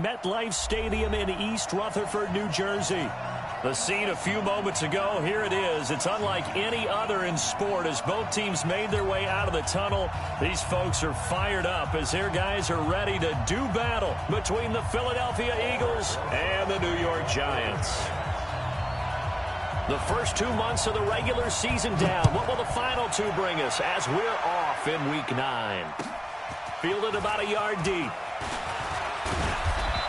MetLife Stadium in East Rutherford, New Jersey. The scene a few moments ago, here it is. It's unlike any other in sport as both teams made their way out of the tunnel. These folks are fired up as their guys are ready to do battle between the Philadelphia Eagles and the New York Giants. The first 2 months of the regular season down. What will the final two bring us as we're off in Week 9? Fielded about a yard deep.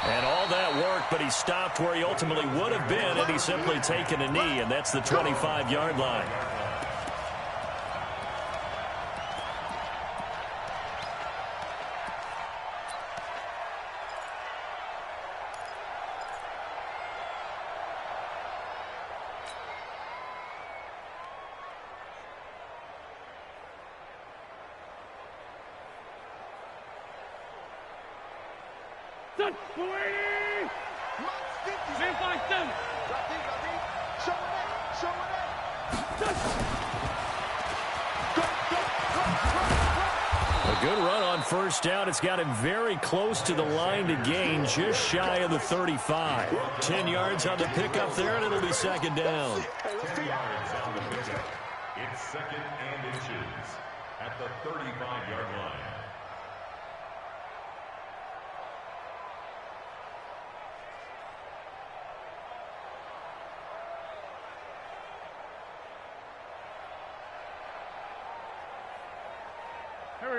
And all that work, but he stopped where he ultimately would have been had he simply taken a knee, and that's the 25-yard line. A good run on first down. It's got him very close to the line to gain, just shy of the 35. 10 yards on the pickup there, and it'll be second down. 10 yards on the pickup. It's second and inches at the 35-yard line.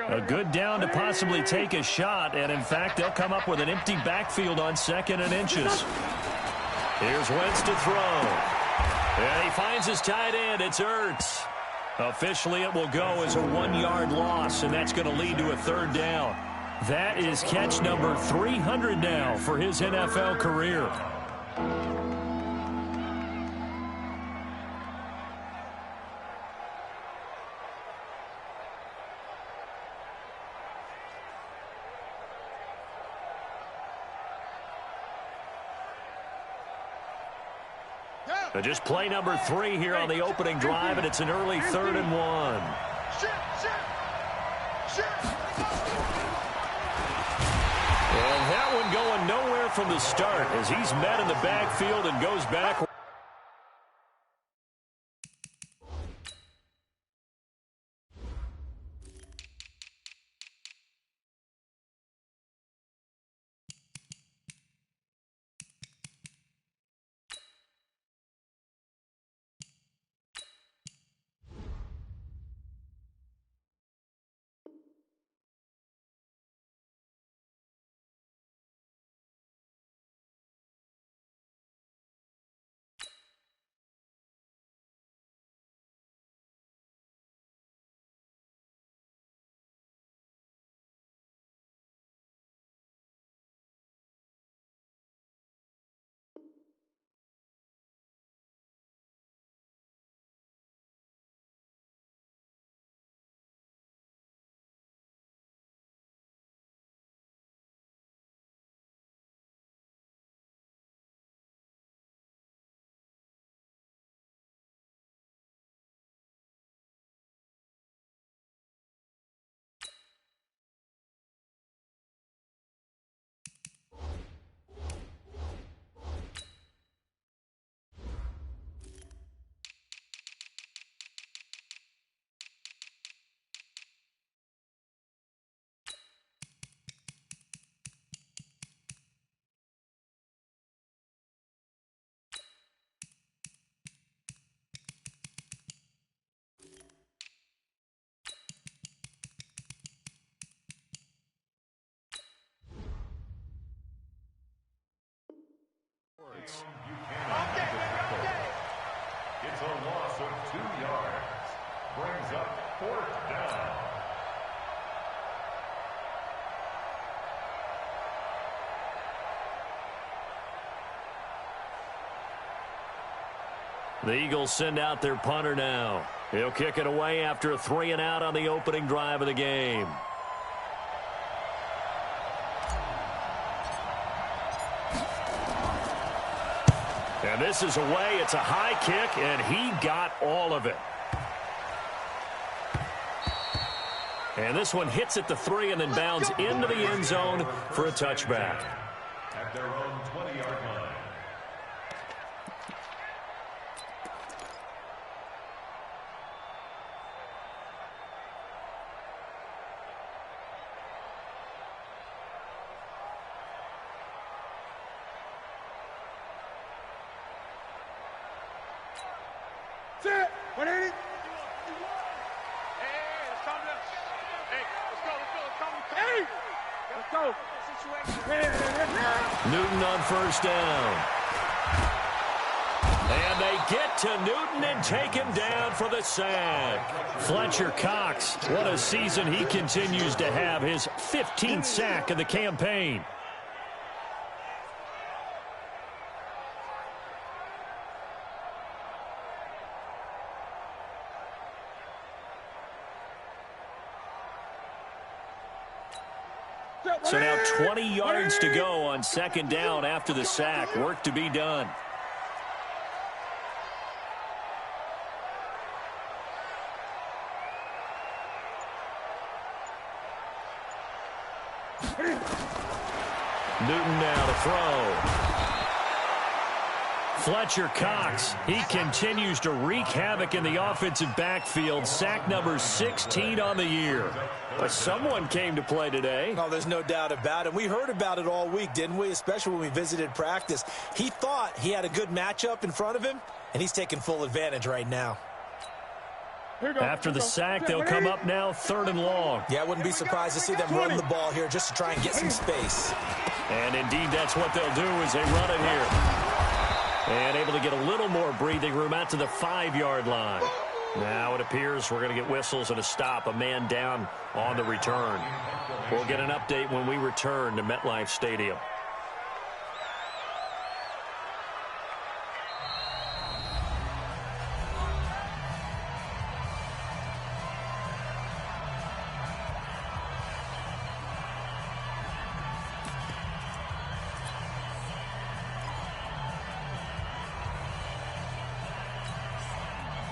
A good down to possibly take a shot, and in fact, they'll come up with an empty backfield on second and inches. Here's Wentz to throw. And he finds his tight end. It's Ertz. Officially, it will go as a 1-yard loss, and that's going to lead to a third down. That is catch number 300 now for his NFL career. Just play number 3 here on the opening drive, and it's an early 3rd and 1. And that one going nowhere from the start as he's met in the backfield and goes back. It's a loss of 2 yards. Brings up 4th down. The Eagles send out their punter now. He'll kick it away after a 3-and-out on the opening drive of the game. And this is away. It's a high kick, and he got all of it. And this one hits at the 3 and then bounds into the end zone for a touchback. At Newton on first down. And they get to Newton and take him down for the sack. Fletcher Cox, what a season he continues to have. His 15th sack of the campaign. So now 20 yards to go on second down after the sack. Work to be done. Newton now to throw. Fletcher Cox, he continues to wreak havoc in the offensive backfield. Sack number 16 on the year. But someone came to play today. Oh, there's no doubt about it. We heard about it all week, didn't we? Especially when we visited practice. He thought he had a good matchup in front of him, and he's taking full advantage right now. After the sack, they'll come up now 3rd and long. Yeah, I wouldn't be surprised to see them run the ball here just to try and get some space. And indeed, that's what they'll do as they run it here. And able to get a little more breathing room out to the 5-yard line. Now it appears we're going to get whistles and a stop. A man down on the return. We'll get an update when we return to MetLife Stadium.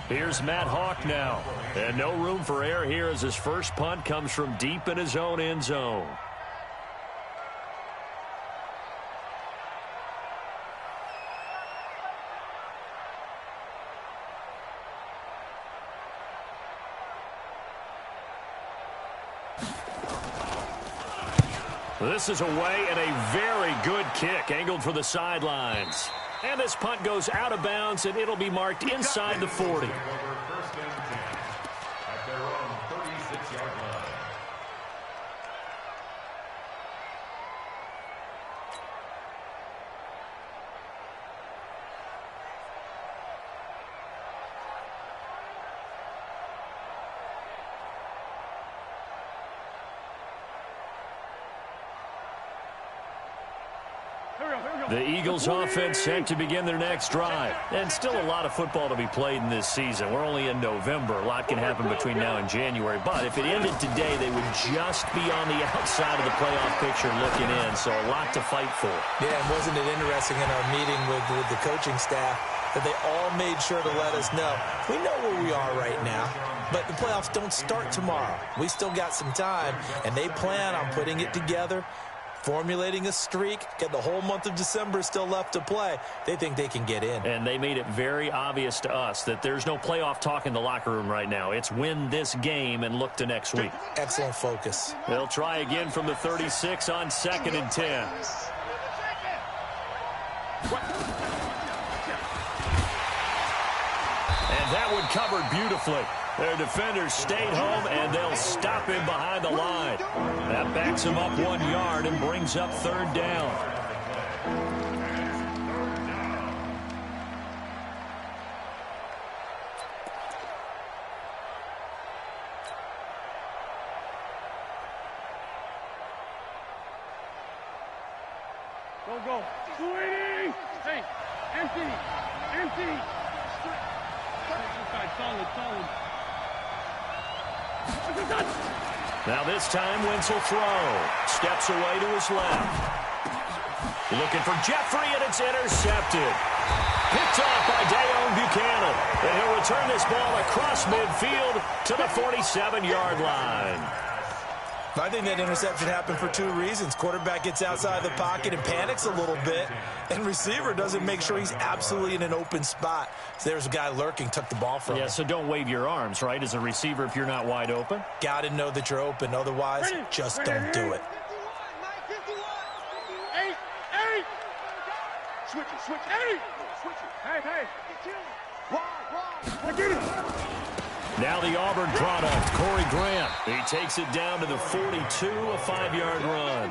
Here's Matt Hawk now. And no room for error here as his first punt comes from deep in his own end zone. This is away and a very good kick angled for the sidelines. And this punt goes out of bounds, and it'll be marked inside the 40. First and 10 at their own 36-yard line. The Eagles offense set to begin their next drive. And still a lot of football to be played in this season. We're only in November. A lot can happen between now and January. But if it ended today, they would just be on the outside of the playoff picture looking in. So a lot to fight for. Yeah, and wasn't it interesting in our meeting with the coaching staff that they all made sure to let us know, we know where we are right now, but the playoffs don't start tomorrow. We still got some time, and they plan on putting it together, formulating a streak, get the whole month of December still left to play. They think they can get in. And they made it very obvious to us that there's no playoff talk in the locker room right now. It's win this game and look to next week. Excellent focus. They'll try again from the 36 on 2nd and 10. And that one covered beautifully. Their defenders stayed home, and they'll stop him behind the line. That backs him up 1 yard and brings up 3rd down. Go. 280. Hey, empty. Solid. Now this time, Wentz will throw. Steps away to his left. Looking for Jeffrey, and it's intercepted. Picked off by Dayon Buchanan. And he'll return this ball across midfield to the 47-yard line. I think that interception happened for 2 reasons. Quarterback gets outside the pocket and panics a little bit, and receiver doesn't make sure he's absolutely in an open spot. So there's a guy lurking, took the ball from him. Yeah, so don't wave your arms, right, as a receiver if you're not wide open? Got to know that you're open. Otherwise, just don't do it. Switch it. Hey. Now the Auburn product, Corey Grant. He takes it down to the 42, a 5-yard run.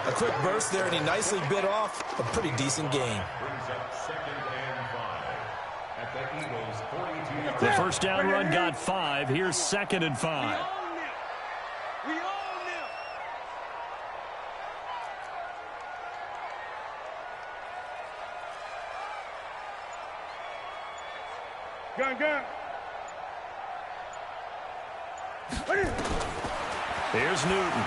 A quick burst there, and he nicely bit off a pretty decent gain. The first down run got 5. Here's 2nd and 5. Gun. Here's Newton.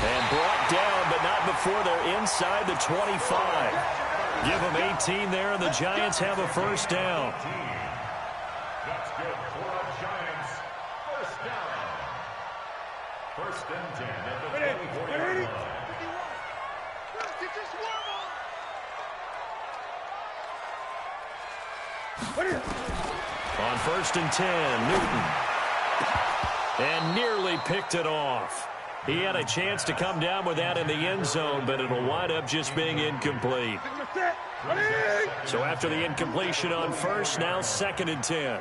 And brought down, but not before they're inside the 25. Give them 18 there, and the Giants have a first down. That's good for the Giants. First down. First and 10 at the 24-yard line. On first and 10, Newton. And nearly picked it off. He had a chance to come down with that in the end zone, but it'll wind up just being incomplete. So after the incompletion on first, now 2nd and 10.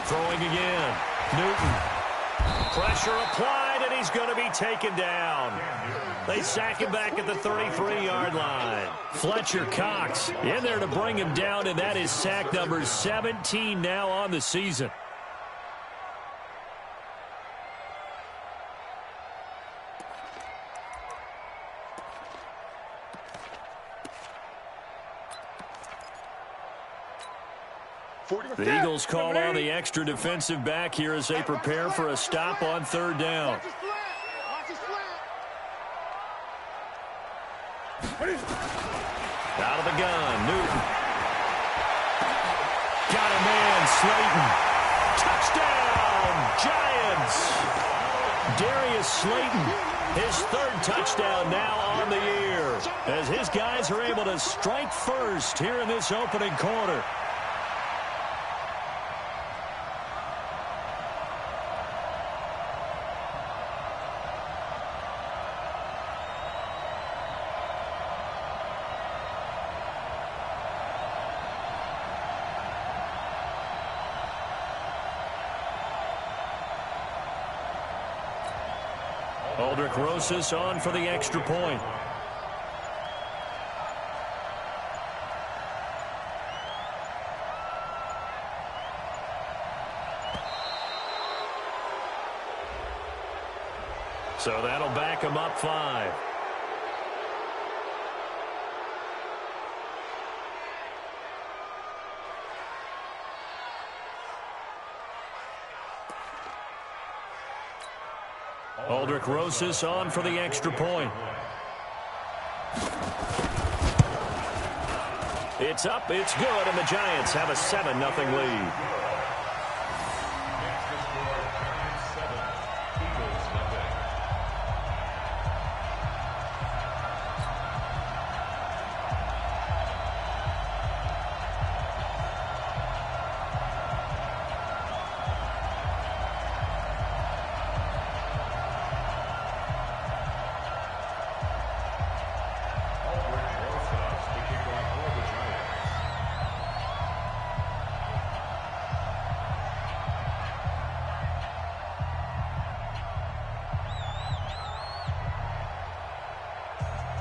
Throwing again. Newton. Pressure applied, and he's going to be taken down. They sack him back at the 33-yard line. Fletcher Cox in there to bring him down, and that is sack number 17 now on the season. The Eagles call on the extra defensive back here as they prepare for a stop on 3rd down. Out of the gun, Newton. Got a man, Slayton. Touchdown, Giants. Darius Slayton, his 3rd touchdown now on the year, as his guys are able to strike first here in this opening quarter. Aldrich Rosas on for the extra point. So that'll back him up 5. Aldrich Rosas on for the extra point. It's up, it's good, and the Giants have a 7-0 lead.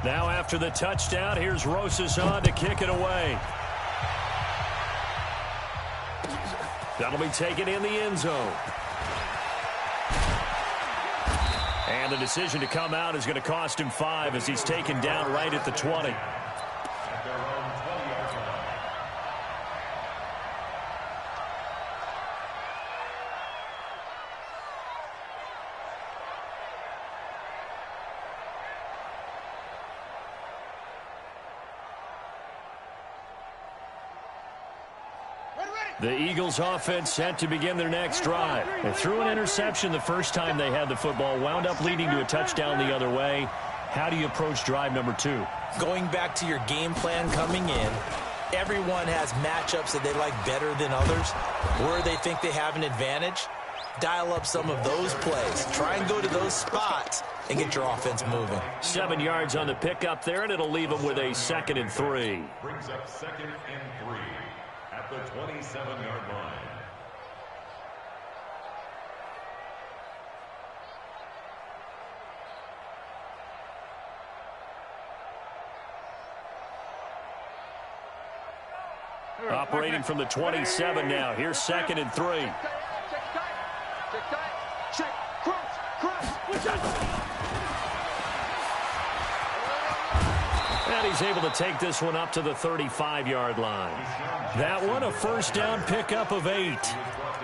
Now after the touchdown, here's Rosas on to kick it away. That'll be taken in the end zone. And the decision to come out is going to cost him 5 as he's taken down right at the 20. The Eagles offense set to begin their next drive. They threw an interception the first time they had the football, wound up leading to a touchdown the other way. How do you approach drive number 2? Going back to your game plan coming in, everyone has matchups that they like better than others, where they think they have an advantage. Dial up some of those plays. Try and go to those spots and get your offense moving. 7 yards on the pickup there, and it'll leave them with a 2nd and 3. Brings up 2nd and 3 at the 27-yard line. Operating from the 27 now. Here's 2nd and 3. And he's able to take this one up to the 35-yard line. That one, a first down pickup of 8.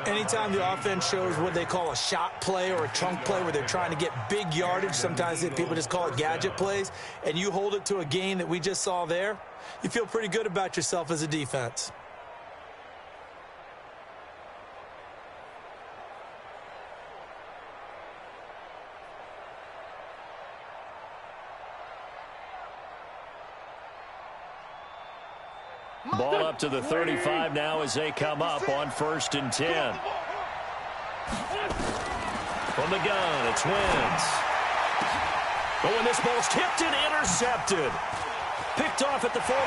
Anytime the offense shows what they call a shot play or a trunk play where they're trying to get big yardage, sometimes people just call it gadget plays, and you hold it to a gain that we just saw there, you feel pretty good about yourself as a defense. Ball up to the 35 now as they come up on 1st and 10. From the gun, it's Wentz. Oh, and this ball's tipped and intercepted. Picked off at the 48.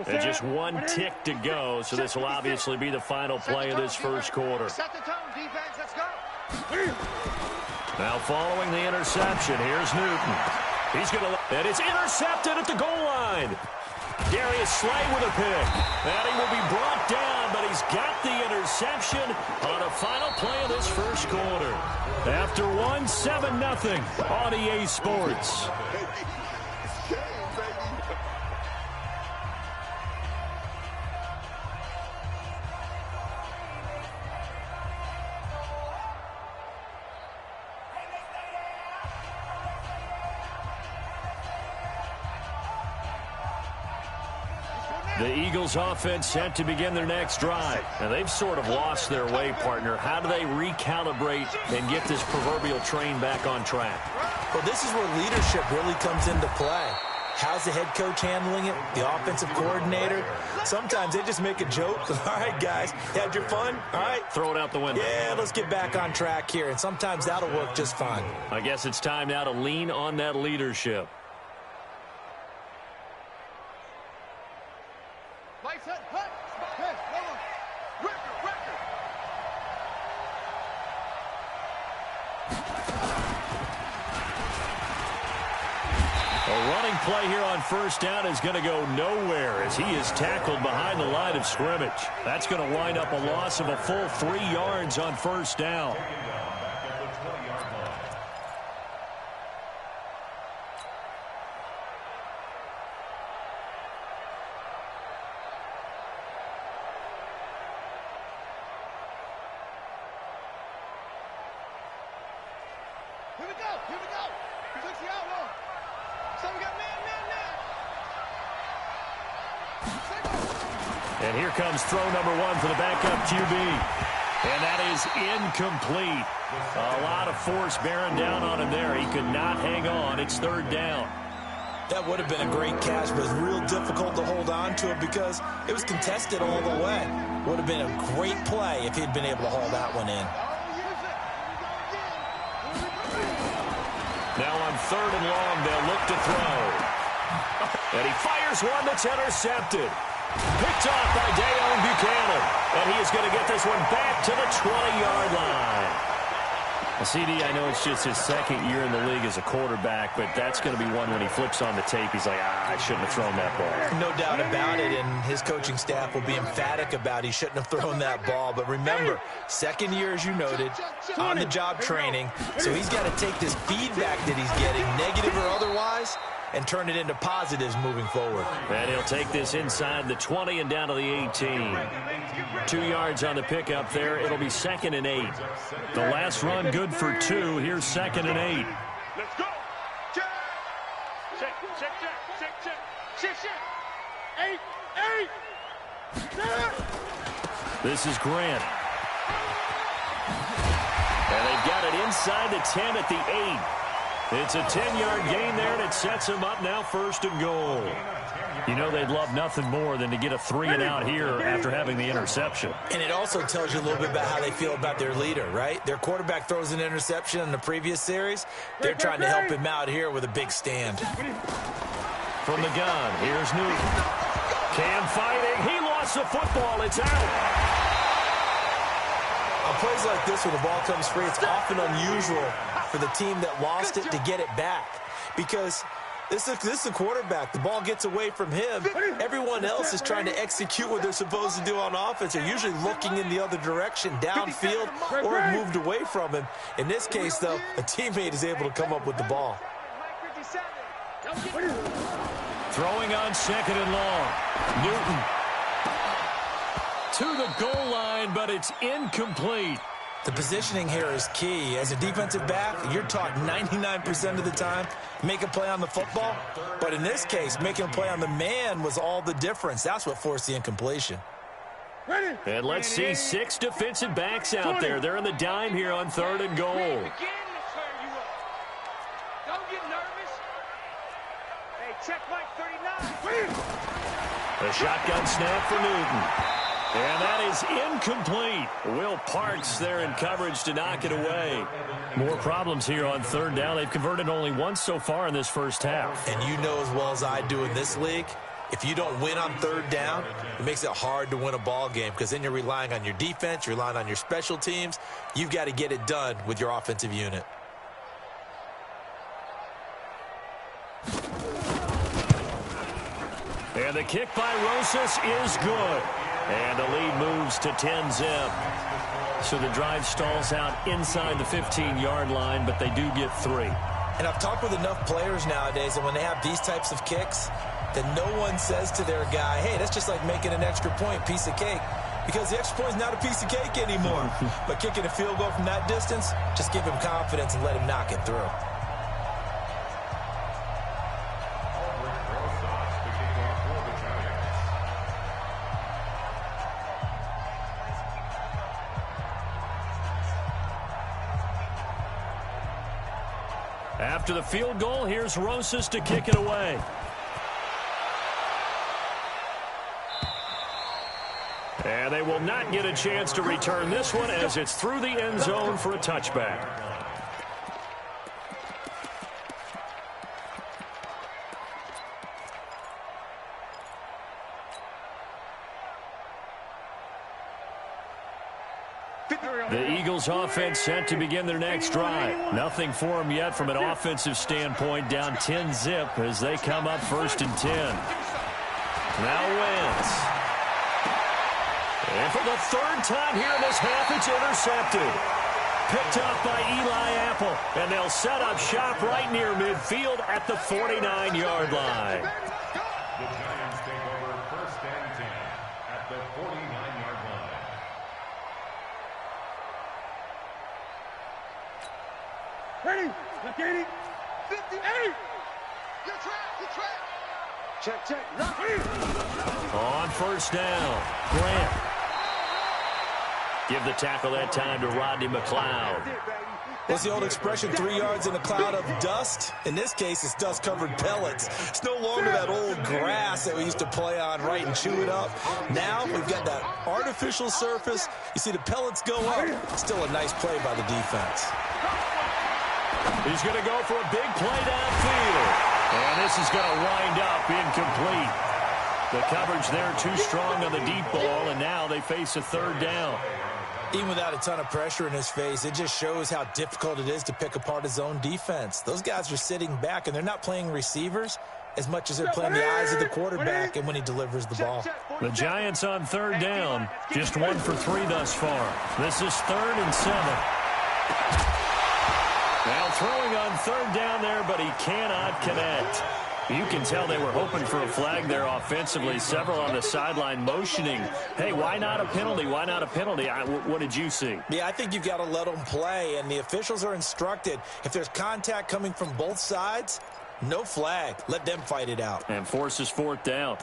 And just one tick to go, so this will obviously be the final play of this first quarter. Set the tone, defense. Let's go. Now following the interception, here's Newton. He's going to, and it's intercepted at the goal line. Darius Slay with a pick. And he will be brought down, but he's got the interception on a final play of this first quarter. After one, 7-0 on EA Sports. The Eagles offense set to begin their next drive. Now, they've sort of lost their way, partner. How do they recalibrate and get this proverbial train back on track? Well, this is where leadership really comes into play. How's the head coach handling it? The offensive coordinator? Sometimes they just make a joke. All right, guys, had your fun? All right. Throw it out the window. Yeah, let's get back on track here. And sometimes that'll work just fine. I guess it's time now to lean on that leadership. Play here on first down is going to go nowhere as he is tackled behind the line of scrimmage. That's going to wind up a loss of a full 3 yards on first down. Here we go. Here we go. 60 out one. So we got man. And here comes throw number 1 for the backup QB. And that is incomplete. A lot of force bearing down on him there. He could not hang on. It's 3rd down. That would have been a great catch, but it's real difficult to hold on to it because it was contested all the way. Would have been a great play if he'd been able to haul that one in. Now on 3rd and long, they'll look to throw. And he fires one that's intercepted. Picked off by Dayon Buchanan. And he is going to get this one back to the 20-yard line. CD, I know it's just his second year in the league as a quarterback, but that's going to be one when he flips on the tape, he's like, I shouldn't have thrown that ball. No doubt about it, and his coaching staff will be emphatic about he shouldn't have thrown that ball. But remember, second year, as you noted, on-the-job training, so he's got to take this feedback that he's getting, negative or otherwise, and turn it into positives moving forward. And he'll take this inside the 20 and down to the 18. 2 yards on the pickup there. It'll be 2nd and 8. The last run good for 2. Here's 2nd and 8. Let's go. Check. Check, check, check, check, check. Check, check. 8, 8. Check. This is Grant. And they've got it inside the 10 at the 8. It's a 10-yard gain there, and it sets them up now 1st and goal. You know they'd love nothing more than to get a 3-and-out here after having the interception. And it also tells you a little bit about how they feel about their leader, right? Their quarterback throws an interception in the previous series. They're trying to help him out here with a big stand. From the gun, here's Newton. Cam fighting. He lost the football. It's out. On plays like this where the ball comes free, it's often unusual for the team that lost it to get it back, because this is the quarterback. The ball gets away from him. Everyone else is trying to execute what they're supposed to do on offense. They're usually looking in the other direction, downfield, or have moved away from him. In this case, though, a teammate is able to come up with the ball. Throwing on 2nd and long. Newton to the goal line, but it's incomplete. The positioning here is key. As a defensive back, you're taught 99% of the time, make a play on the football. But in this case, making a play on the man was all the difference. That's what forced the incompletion. And let's see 6 defensive backs out there. They're in the dime here on 3rd and goal. Don't get nervous. Hey, check Mike 39. A shotgun snap for Newton. And that is incomplete. Will Parks there in coverage to knock it away. More problems here on 3rd down. They've converted only once so far in this first half. And you know as well as I do in this league, if you don't win on 3rd down, it makes it hard to win a ball game, because then you're relying on your defense, you're relying on your special teams. You've got to get it done with your offensive unit. And the kick by Rosas is good. And the lead moves to 10-zip. So the drive stalls out inside the 15-yard line, but they do get 3. And I've talked with enough players nowadays that when they have these types of kicks, that no one says to their guy, hey, that's just like making an extra point, piece of cake. Because the extra point is not a piece of cake anymore. But kicking a field goal from that distance, just give him confidence and let him knock it through. After the field goal, here's Rosas to kick it away. And they will not get a chance to return this one as it's through the end zone for a touchback. The Eagles offense set to begin their next drive. Nothing for them yet from an offensive standpoint, down 10-zip as they come up 1st and 10. Now Wentz. And for the 3rd time here in this half, it's intercepted. Picked up by Eli Apple, and they'll set up shop right near midfield at the 49-yard line. The Giants take over 1st and 10 at the 49-yard line. Ready? Look at it. 58. Your track. Check, check. On 1st down, Grant. Give the tackle that time to Rodney McLeod. What's the old expression, 3 yards in a cloud of dust? In this case, it's dust-covered pellets. It's no longer that old grass that we used to play on, right, and chew it up. Now we've got that artificial surface. You see the pellets go up. Still a nice play by the defense. He's going to go for a big play downfield. And this is going to wind up incomplete. The coverage there too strong on the deep ball, and now they face a 3rd down. Even without a ton of pressure in his face, it just shows how difficult it is to pick apart his own defense. Those guys are sitting back, and they're not playing receivers as much as they're playing the eyes of the quarterback and when he delivers the ball. The Giants on third down, just 1 for 3 thus far. This is 3rd and 7. Now throwing on third down there, but he cannot connect. You can tell they were hoping for a flag there offensively. Several on the sideline motioning, hey, why not a penalty? Why not a penalty? What did you see? Yeah, I think you've got to let them play, and the officials are instructed. If there's contact coming from both sides, no flag. Let them fight it out. And forces 4th down.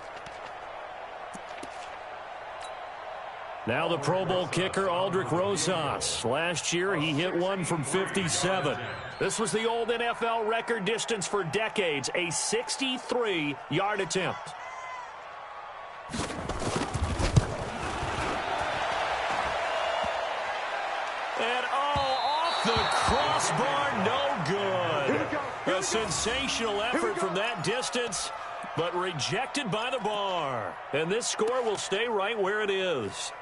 Now the Pro Bowl kicker, Aldrich Rosas. Last year, he hit one from 57. This was the old NFL record distance for decades, a 63-yard attempt. And, off the crossbar, no good. A sensational effort from that distance, but rejected by the bar. And this score will stay right where it is.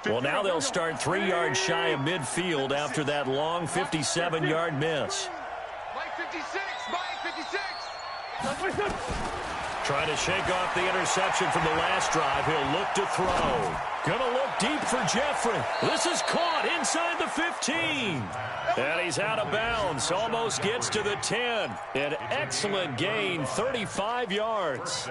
Well, now they'll start 3 yards shy of midfield after that long 57-yard miss. Mike 56, Mike 56. Trying to shake off the interception from the last drive. He'll look to throw. Gonna look deep for Jeffrey. This is caught inside the 15. And he's out of bounds. Almost gets to the 10. An excellent gain, 35 yards.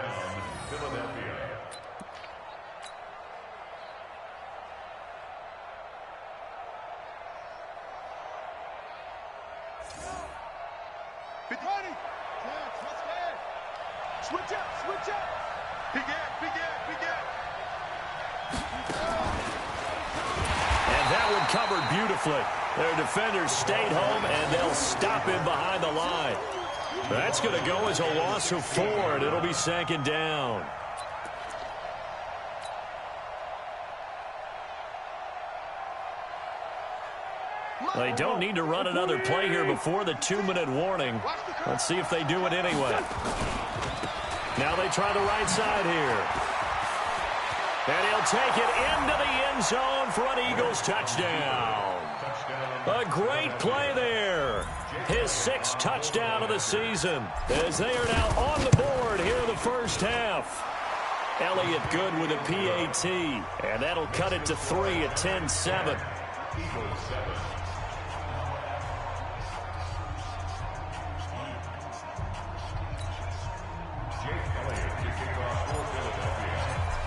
Switch up. Big gap. And that one covered beautifully. Their defenders stayed home, and they'll stop him behind the line. That's going to go as a loss of 4, and it'll be 2nd down. They don't need to run another play here before the 2-minute warning. Let's see if they do it anyway. Now they try the right side here. And he'll take it into the end zone for an Eagles touchdown. A great play there. His 6th touchdown of the season as they are now on the board here in the first half. Elliott good with a PAT. And that'll cut it to 3 at 10-7.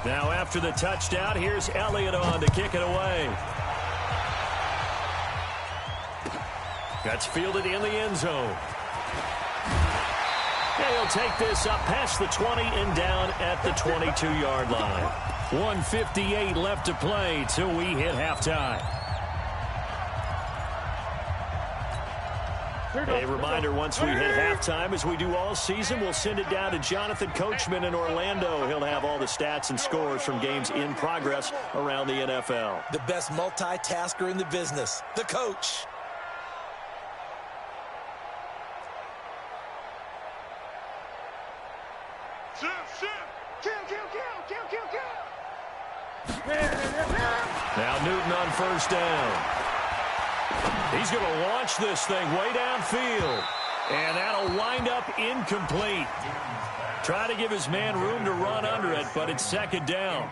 Now after the touchdown, here's Elliott on to kick it away. That's fielded in the end zone. And he'll take this up past the 20 and down at the 22-yard line. 1:58 left to play till we hit halftime. A reminder, once we hit halftime, as we do all season, we'll send it down to Jonathan Coachman in Orlando. He'll have all the stats and scores from games in progress around the NFL. The best multitasker in the business, the coach. Now Newton on first down. He's going to launch this thing way downfield. And that'll wind up incomplete. Try to give his man room to run under it, but it's 2nd down.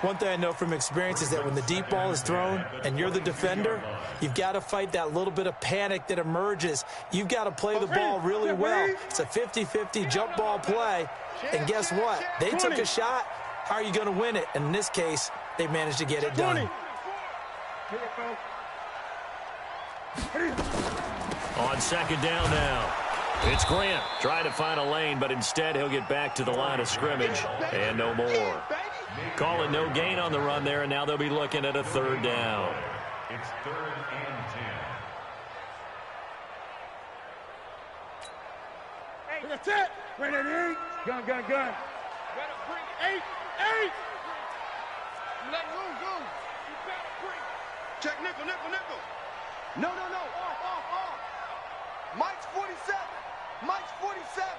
One thing I know from experience is that when the deep ball is thrown and you're the defender, you've got to fight that little bit of panic that emerges. You've got to play the ball really well. It's a 50-50 jump ball play. And guess what? They took a shot. How are you going to win it? And in this case, they managed to get it done. On 2nd down now. It's Grant trying to find a lane, but instead he'll get back to the line of scrimmage and no more. Calling no gain on the run there, and now they'll be looking at a third down. It's 3rd and 10. That's it. Ready to eat. Gun. Better bring 8. Let room. You better bring. Check nickel. No. Off. Mike's 47. Mike's 47.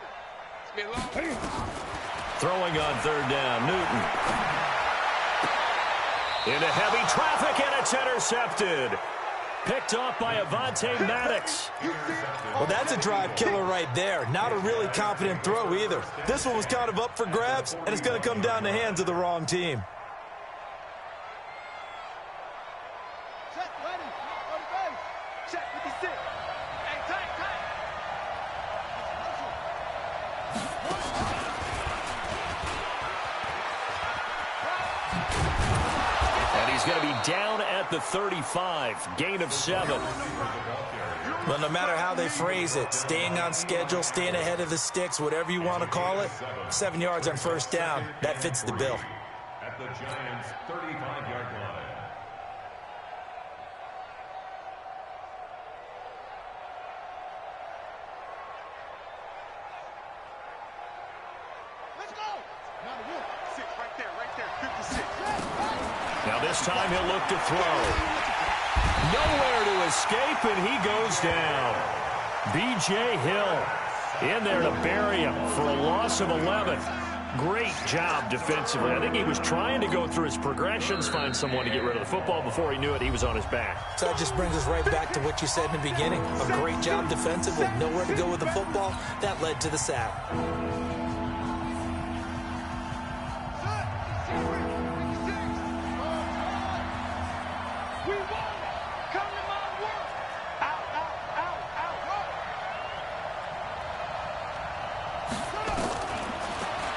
It's been long. Throwing on third down, Newton. Into heavy traffic, and it's intercepted. Picked off by Avonte Maddox. Well, that's a drive killer right there. Not a really confident throw either. This one was kind of up for grabs, and it's going to come down the hands of the wrong team. Check, ready. On the base. Check 56. Hey, tight. And he's going to be down at the 35. Gain of 7. Well, no matter how they phrase it, staying on schedule, staying ahead of the sticks, whatever you want to call it, 7 yards on first down, that fits the bill. At the Giants' 35-yard line. Let's go. Now the wolf. 6 right there. 56. Now this time he'll look to throw. Nowhere to escape, and he goes down. B.J. Hill in there to bury him for a loss of 11. Great job defensively. I think he was trying to go through his progressions, find someone to get rid of the football. Before he knew it, he was on his back. So that just brings us right back to what you said in the beginning. A great job defensively, nowhere to go with the football. That led to the sack.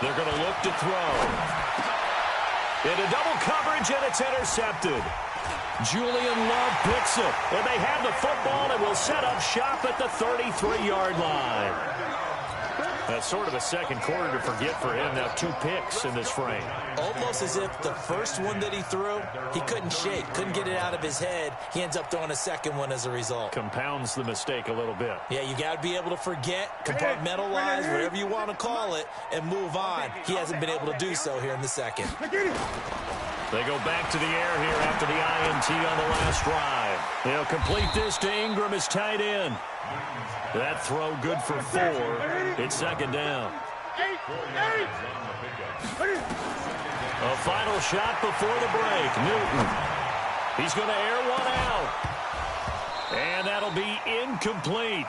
They're going to look to throw. Into double coverage, and it's intercepted. Julian Love picks it. And they have the football and will set up shop at the 33-yard line. That's sort of a second quarter to forget for him. Now 2 picks in this frame. Almost as if the first one that he threw, he couldn't shake, couldn't get it out of his head. He ends up throwing a second one as a result. Compounds the mistake a little bit. Yeah, you got to be able to forget, compartmentalize, whatever you want to call it, and move on. He hasn't been able to do so here in the second. They go back to the air here after the INT on the last drive. They'll complete this to Ingram as tight end. That throw good for 4. It's second down. A final shot before the break. Newton. He's going to air one out. And that'll be incomplete.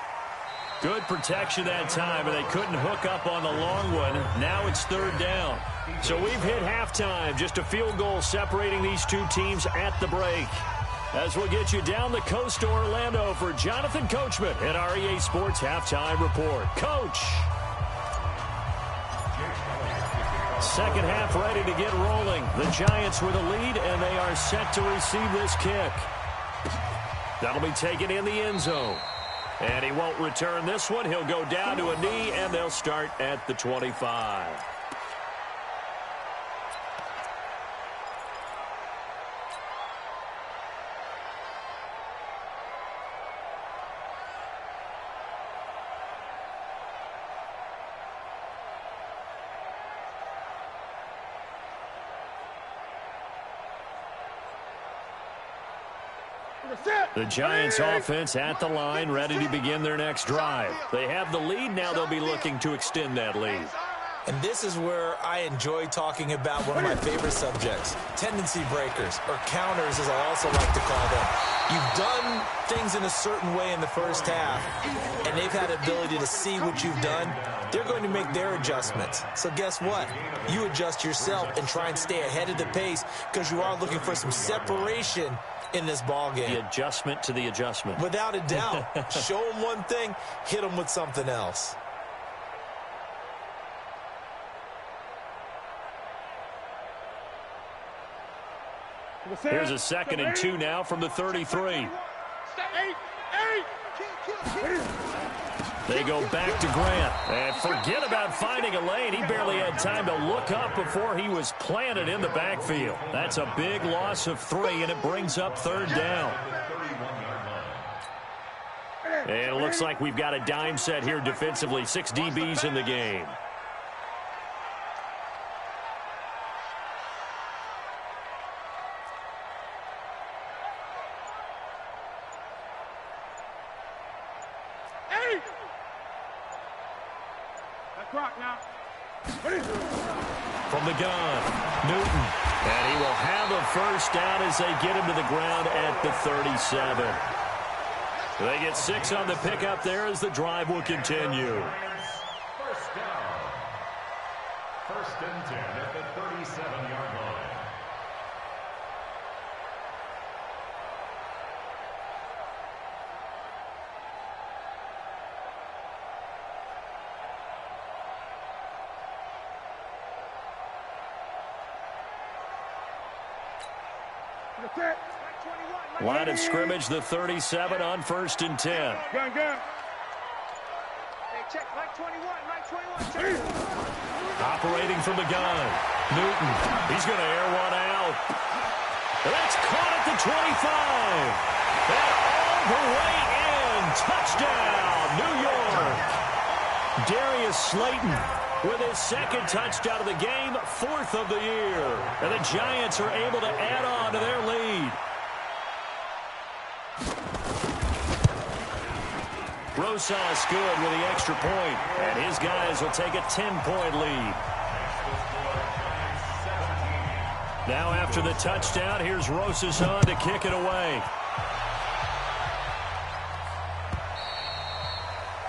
Good protection that time, and they couldn't hook up on the long one. Now it's third down. So we've hit halftime. Just a field goal separating these two teams at the break. As we'll get you down the coast to Orlando for Jonathan Coachman at our EA Sports Halftime Report. Coach. Second half ready to get rolling. The Giants with a lead, and they are set to receive this kick. That'll be taken in the end zone. And he won't return this one. He'll go down to a knee, and they'll start at the 25. The Giants offense at the line, ready to begin their next drive. They have the lead. Now they'll be looking to extend that lead. And this is where I enjoy talking about one of my favorite subjects, tendency breakers, or counters as I also like to call them. You've done things in a certain way in the first half, and they've had the ability to see what you've done. They're going to make their adjustments. So guess what? You adjust yourself and try and stay ahead of the pace because you are looking for some separation in this ball game. The adjustment to the adjustment. Without a doubt. Show them one thing, hit them with something else. Here's a 2nd and 2 now from the 33. They go back to Grant. And forget about finding a lane. He barely had time to look up before he was planted in the backfield. That's a big loss of 3, and it brings up 3rd down. And it looks like we've got a dime set here defensively. 6 DBs in the game. From the gun, Newton. And he will have a 1st down as they get him to the ground at the 37. They get 6 on the pickup there as the drive will continue. 1st down. 1st and 10 at the 37-yard line. Line of scrimmage, the 37 on 1st and 10. Gun. Hey, check, Mike 21, check. Operating from the gun, Newton. He's going to air one out. That's caught at the 25. And all the way in. Touchdown, New York. Darius Slayton with his 2nd touchdown of the game, 4th of the year. And the Giants are able to add on to their lead. Rosas good with the extra point, and his guys will take a 10-point lead. Now after the touchdown, here's Rosas on to kick it away.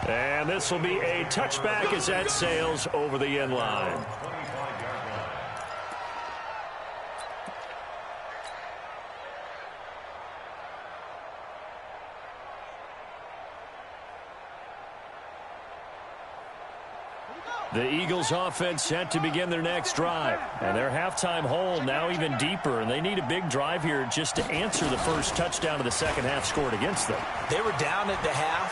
And this will be a touchback as that sails over the end line. The Eagles offense set to begin their next drive. And their halftime hole now even deeper. And they need a big drive here just to answer the first touchdown of the 2nd half scored against them. They were down at the half.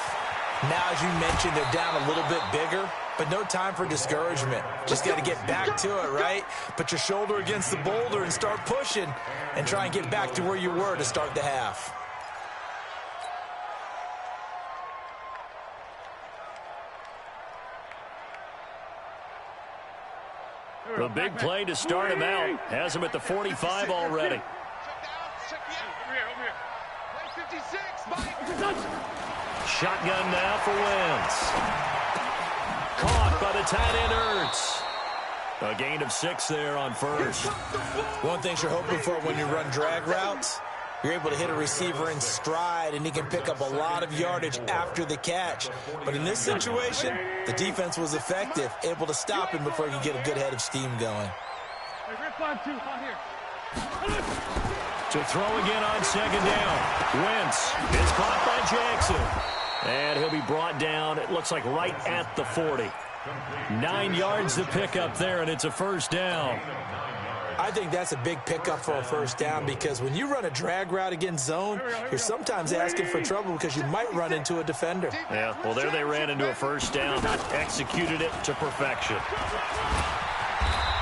Now, as you mentioned, they're down a little bit bigger. But no time for discouragement. Just got to get back to it, right? Put your shoulder against the boulder and start pushing. And try and get back to where you were to start the half. The big play to start him out. Has him at the 45 already. Shotgun now for Wentz. Caught by the tight end Ertz. A gain of 6 there on 1st. One thing you're hoping for when you run drag routes, you're able to hit a receiver in stride, and he can pick up a lot of yardage after the catch. But in this situation, the defense was effective, able to stop him before he could get a good head of steam going. To throw again on 2nd down. Wentz is caught by Jackson. And he'll be brought down, it looks like right at the 40. 9 yards to pick up there, and it's a 1st down. I think that's a big pickup for a 1st down because when you run a drag route against zone, you're sometimes asking for trouble because you might run into a defender. Yeah, well, there they ran into a 1st down. Executed it to perfection.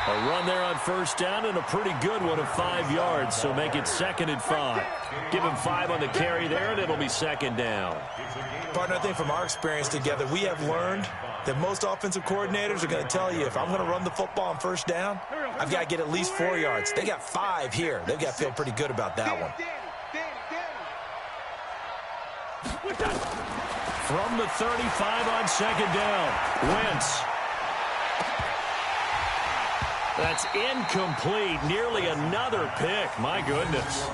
A run there on 1st down and a pretty good one of 5 yards, so make it 2nd and 5. Give him 5 on the carry there, and it'll be 2nd down. Partner, I think from our experience together, we have learned that most offensive coordinators are going to tell you, if I'm going to run the football on 1st down, I've got to get at least 4 yards. They got 5 here. They've got to feel pretty good about that one. From the 35 on 2nd down, Wentz. That's incomplete. Nearly another pick. My goodness.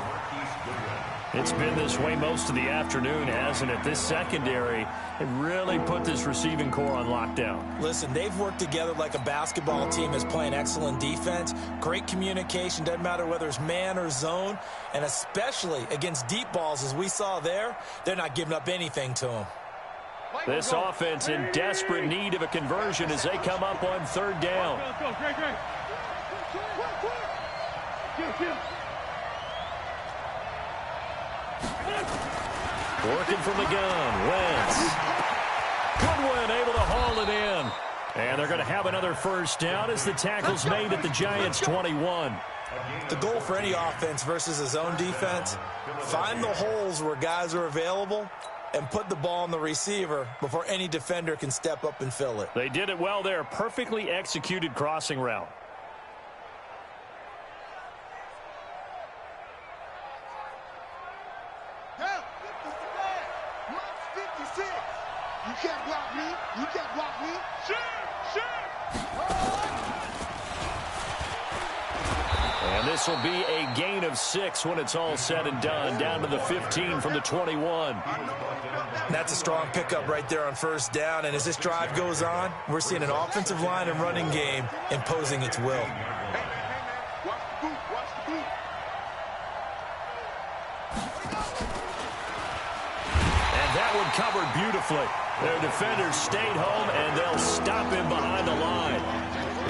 It's been this way most of the afternoon, hasn't it? This secondary, it really put this receiving core on lockdown. Listen, they've worked together like a basketball team is playing excellent defense. Great communication, doesn't matter whether it's man or zone. And especially against deep balls, as we saw there, they're not giving up anything to them. This offense in desperate need of a conversion as they come up on 3rd down. Working from the gun, Wentz. Goodwin and able to haul it in. And they're going to have another first down as the tackle's made at the Giants' 21. The goal for any offense versus a zone defense, find the holes where guys are available and put the ball on the receiver before any defender can step up and fill it. They did it well there. Perfectly executed crossing route. You can't block me. You can't block me. And this will be a gain of 6 when it's all said and done. Down to the 15 from the 21. That's a strong pickup right there on first down. And as this drive goes on, we're seeing an offensive line and running game imposing its will. Watch the boot. Watch the boot. And that one covered beautifully. Their defenders stayed home, and they'll stop him behind the line.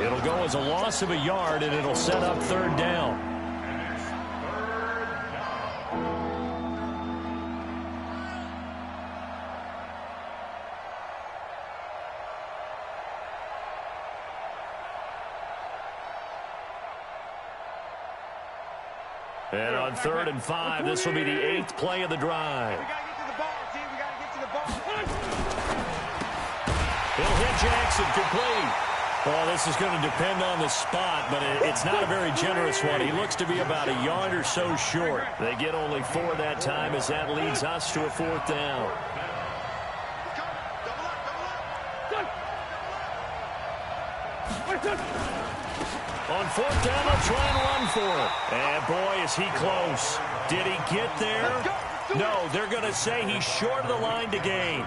It'll go as a loss of a yard, and it'll set up third down. And on 3rd and 5, this will be the 8th play of the drive. We got to get to the ball, G. We got to get to the ball. He'll hit Jackson complete. Well, this is going to depend on the spot, but it's not a very generous one. He looks to be about a yard or so short. They get only 4 that time as that leads us to a 4th down. On 4th down, they'll try and run for it. And boy, is he close. Did he get there? No, they're going to say he's short of the line to gain.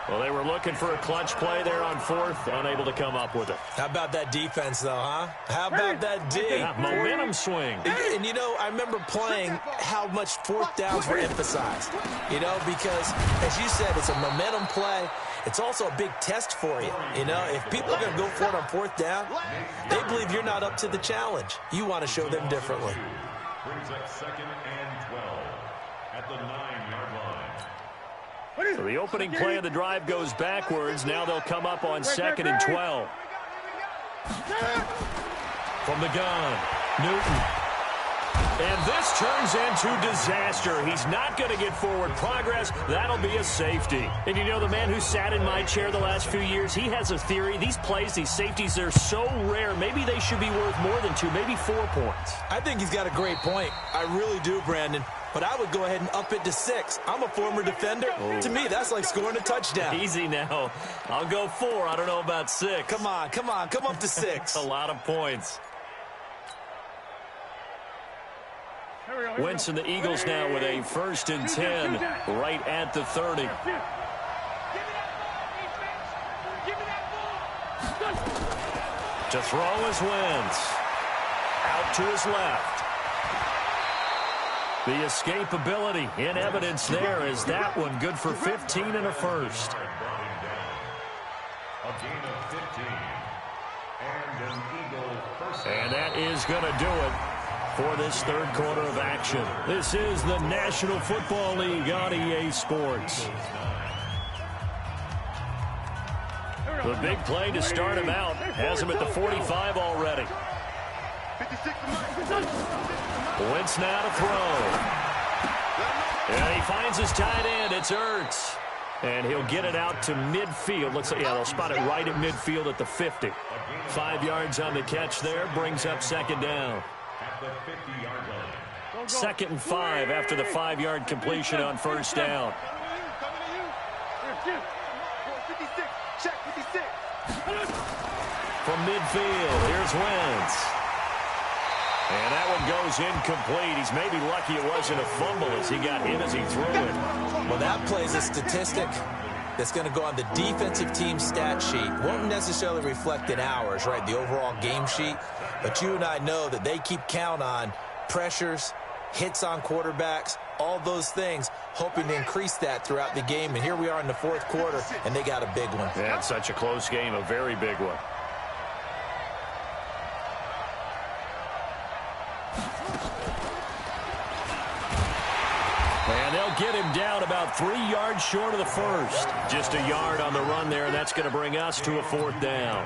Well, they were looking for a clutch play there on 4th, unable to come up with it. How about that defense, though, huh? How about that D? Momentum swing. And, you know, I remember playing how much 4th downs were emphasized. You know, because, as you said, it's a momentum play. It's also a big test for you. You know, if people are going to go for it on 4th down, they believe you're not up to the challenge. You want to show them differently. Brings up 2nd and 12 at the 9-yard line. So the opening play of the drive goes backwards. Now they'll come up on 2nd and 12. From the gun, Newton. And this turns into disaster. He's not going to get forward progress. That'll be a safety. And you know, the man who sat in my chair the last few years, he has a theory. These plays, these safeties, they're so rare. Maybe they should be worth more than 2, maybe 4 points. I think he's got a great point. I really do, Brandon. But I would go ahead and up it to 6. I'm a former defender. Oh. To me, that's like scoring a touchdown. Easy now. I'll go 4. I don't know about 6. Come on. Come up to 6. A lot of points. Wentz and the Eagles now with a 1st and 10 right at the 30. To throw is Wentz. Out to his left. The escapability in evidence there is that one good for 15 and a 1st. A gain of 15. And an Eagle first. And that is going to do it for this 3rd quarter of action. This is the National Football League on EA Sports. The big play to start him out has him at the 45 already. Wentz now to throw. And he finds his tight end. It's Ertz. And he'll get it out to midfield. Looks like, yeah, they'll spot it right at midfield at the 50. 5 yards on the catch there. Brings up 2nd down. At the 50-yard line. 2nd and 5 after the 5-yard completion on 1st down. From midfield, here's Wentz. And that one goes incomplete. He's maybe lucky it wasn't a fumble as he got hit as he threw it. Well, that plays a statistic that's going to go on the defensive team stat sheet. Won't necessarily reflect in ours, right, the overall game sheet. But you and I know that they keep count on pressures, hits on quarterbacks, all those things, hoping to increase that throughout the game. And here we are in the 4th quarter, and they got a big one. Yeah, it's such a close game, a very big one. And they'll get him down about 3 yards short of the first. Just a yard on the run there, and that's going to bring us to a 4th down.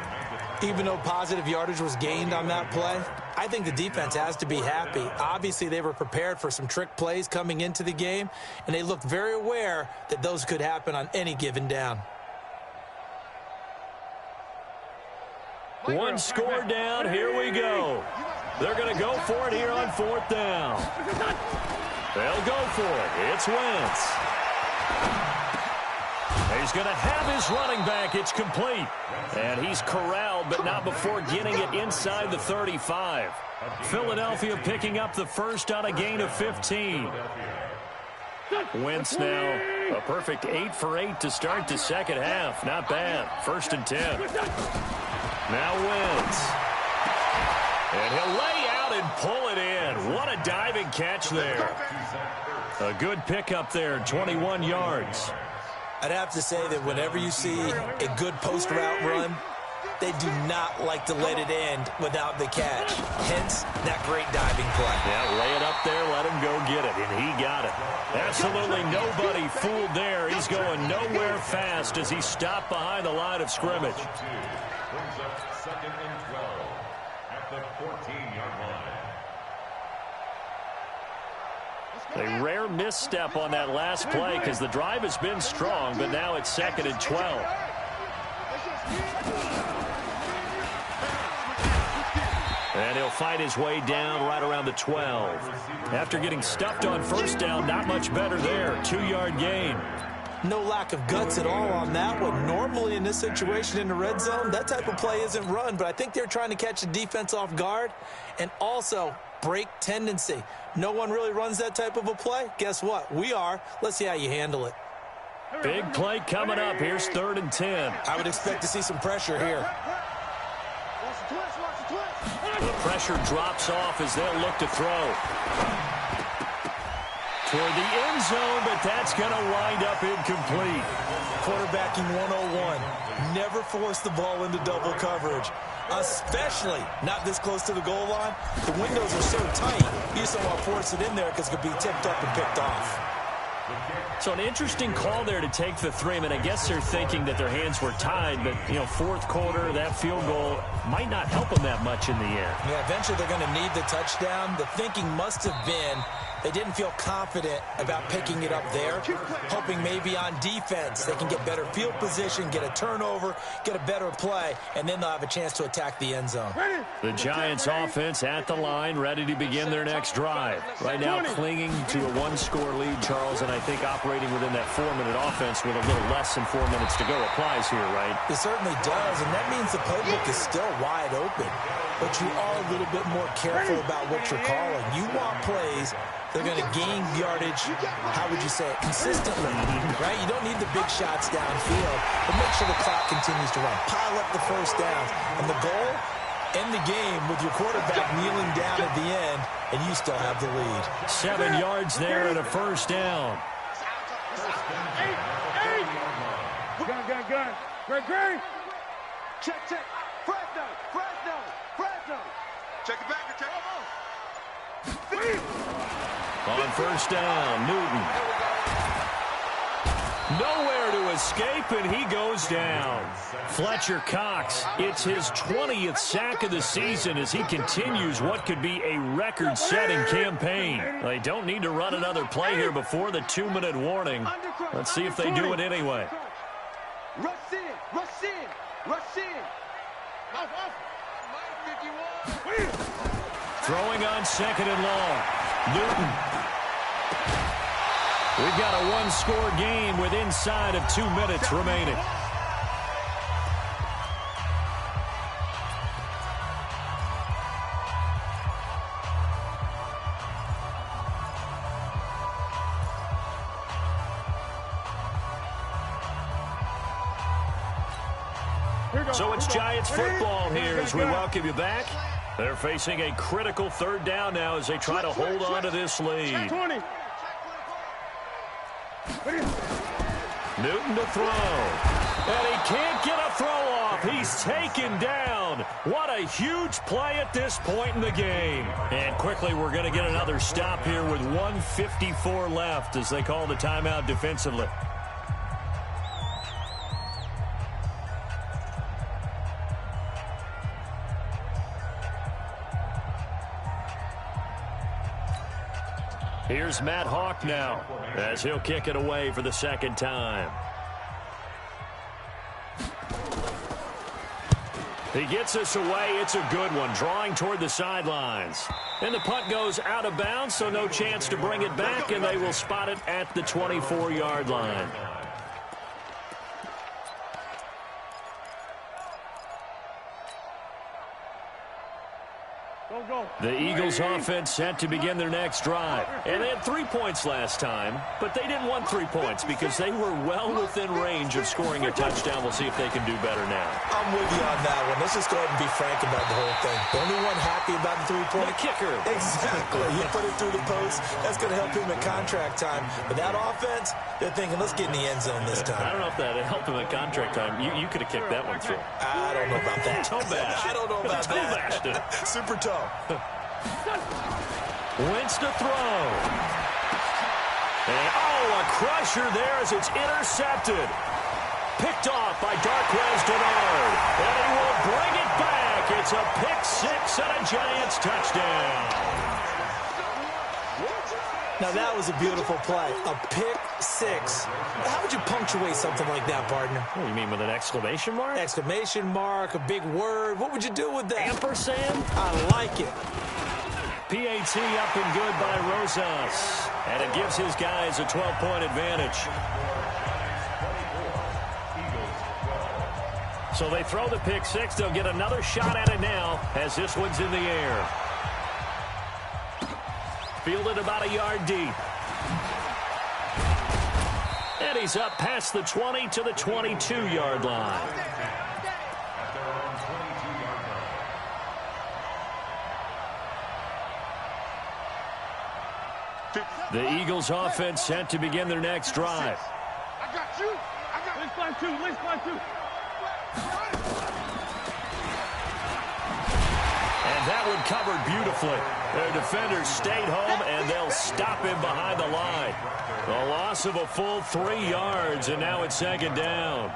Even though positive yardage was gained on that play, I think the defense has to be happy. Obviously, they were prepared for some trick plays coming into the game, and they looked very aware that those could happen on any given down. One score down, here we go. They're going to go for it here on 4th down. They'll go for it. It's Wentz. He's going to have his running back. It's complete. And he's corralled, but not before getting it inside the 35. Philadelphia picking up the first on a gain of 15. Wentz now a perfect 8 for 8 to start the second half. Not bad. 1st and 10. Now Wentz. And he'll lay out and pull it in. What a diving catch there. A good pickup there, 21 yards. I'd have to say that whenever you see a good post route run, they do not like to let it end without the catch. Hence, that great diving play. Yeah, lay it up there, let him go get it, and he got it. Absolutely nobody fooled there. He's going nowhere fast as he stopped behind the line of scrimmage. Brings up 2nd and 12 at the 14-yard line. A rare misstep on that last play because the drive has been strong, but now it's 2nd and 12. And he'll fight his way down right around the 12. After getting stuffed on 1st down, not much better there. 2-yard gain. No lack of guts at all on that one. Normally in this situation in the red zone, that type of play isn't run, but I think they're trying to catch the defense off guard and also break tendency. No one really runs that type of a play. Guess what? We are. Let's see how you handle it. Big play coming up. Here's 3rd and 10. I would expect to see some pressure here. The pressure drops off as they'll look to throw. Toward the end zone, but that's going to wind up incomplete. Quarterbacking 101. Never force the ball into double coverage, especially not this close to the goal line. The windows are so tight, you just don't want to force it in there because it could be tipped up and picked off. So an interesting call there to take the 3. I mean, I guess they're thinking that their hands were tied, but, you know, 4th quarter, that field goal might not help them that much in the end. Yeah, eventually they're going to need the touchdown. The thinking must have been they didn't feel confident about picking it up there, hoping maybe on defense they can get better field position, get a turnover, get a better play, and then they'll have a chance to attack the end zone. The Giants offense at the line, ready to begin their next drive. Right now clinging to a 1-score lead, Charles, and I think operating within that 4-minute offense with a little less than 4 minutes to go applies here, right? It certainly does, and that means the playbook is still wide open. But you are a little bit more careful about what you're calling. You want plays that are going to gain yardage, how would you say it, consistently, right? You don't need the big shots downfield, but make sure the clock continues to run. Pile up the first downs. And the goal, end the game with your quarterback kneeling down at the end, and you still have the lead. 7 yards there and a 1st down. Gun. Great. Check. Fresno. Check it back. On 1st down, Newton. Nowhere to escape, and he goes down. Fletcher Cox, it's his 20th sack of the season as he continues what could be a record-setting campaign. They don't need to run another play here before the 2-minute warning. Let's see if they do it anyway. Rush in. Throwing on 2nd and long. Newton. We've got a 1-score game with inside of 2 minutes remaining. So it's Giants football here as we welcome you back. They're facing a critical 3rd down now as they try to hold on to this lead. Newton to throw. And he can't get a throw off. He's taken down. What a huge play at this point in the game. And quickly, we're going to get another stop here with 1:54 left as they call the timeout defensively. Here's Matt Hawk now as he'll kick it away for the second time. He gets us away. It's a good one, drawing toward the sidelines. And the punt goes out of bounds, so no chance to bring it back, and they will spot it at the 24-yard line. The Eagles offense set to begin their next drive. And they had 3 points last time, but they didn't want 3 points because they were well within range of scoring a touchdown. We'll see if they can do better now. I'm with you on that one. Let's just go ahead and be frank about the whole thing. The only one happy about the 3-point? The kicker. Exactly. He put it through the post. That's going to help him at contract time. But that offense, they're thinking, let's get in the end zone this time. I don't know if that helped him at contract time. You could have kicked that one through. I don't know about that. Toe bash. I don't know about toe that. Bashed it. Super toe. Wins to throw. And, a crusher there as it's intercepted. Picked off by Darquez Denard. And he will bring it back. It's a pick six and a Giants touchdown. Now, that was a beautiful play. A pick six. How would you punctuate something like that, partner? What do you mean, with an exclamation mark? Exclamation mark, a big word. What would you do with that? Ampersand? I like it. PAT up and good by Rosas. And it gives his guys a 12-point advantage. So they throw the pick six. They'll get another shot at it now as this one's in the air. Fielded about a yard deep. And he's up past the 20 to the 22-yard line. The Eagles offense set to begin their next drive. I got you. Let's fly two. Let's fly two. And that one covered beautifully. Their defenders stayed home, and they'll stop him behind the line. A loss of a full 3 yards, and now it's second down.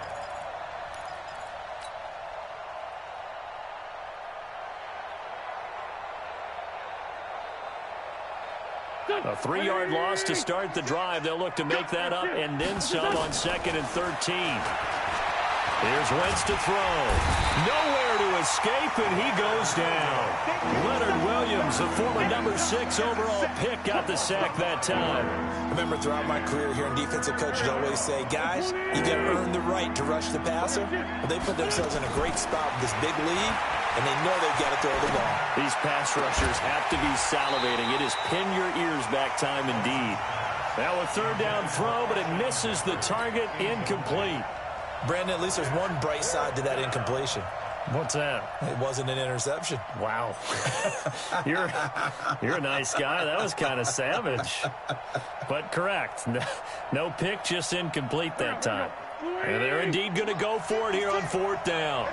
A 3-yard loss to start the drive. They'll look to make that up and then some on 2nd and 13. Here's Wentz to throw. Nowhere to escape, and he goes down. Leonard Williams, the former number 6 overall pick, got the sack that time. I remember throughout my career here in defensive coaches always say, guys, you got to earn the right to rush the passer. Well, they put themselves in a great spot with this big lead, and they know they've got to throw the ball. These pass rushers have to be salivating. It is pin your ears back time indeed. Now a third down throw, but it misses the target, incomplete. Brandon, at least there's one bright side to that incompletion. What's that? It wasn't an interception. Wow. You're a nice guy. That was kind of savage. But correct. No pick, just incomplete that time. And they're indeed going to go for it here on 4th down.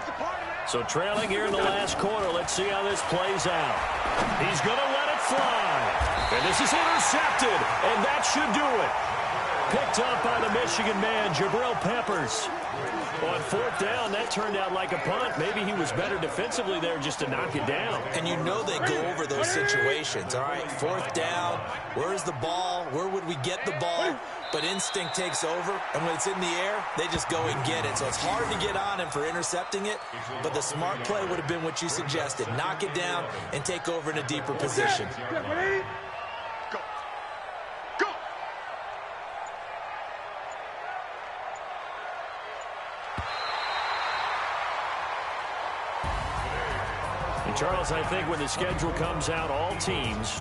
So trailing here in the last quarter. Let's see how this plays out. He's going to let it fly. And this is intercepted. And that should do it. Picked up by the Michigan man, Jabril Peppers. On 4th down, that turned out like a punt. Maybe he was better defensively there just to knock it down. And you know they go over those situations. All right, 4th down, where's the ball? Where would we get the ball? But instinct takes over, and when it's in the air, they just go and get it. So it's hard to get on him for intercepting it, but the smart play would have been what you suggested. Knock it down and take over in a deeper position. Charles, I think when the schedule comes out, all teams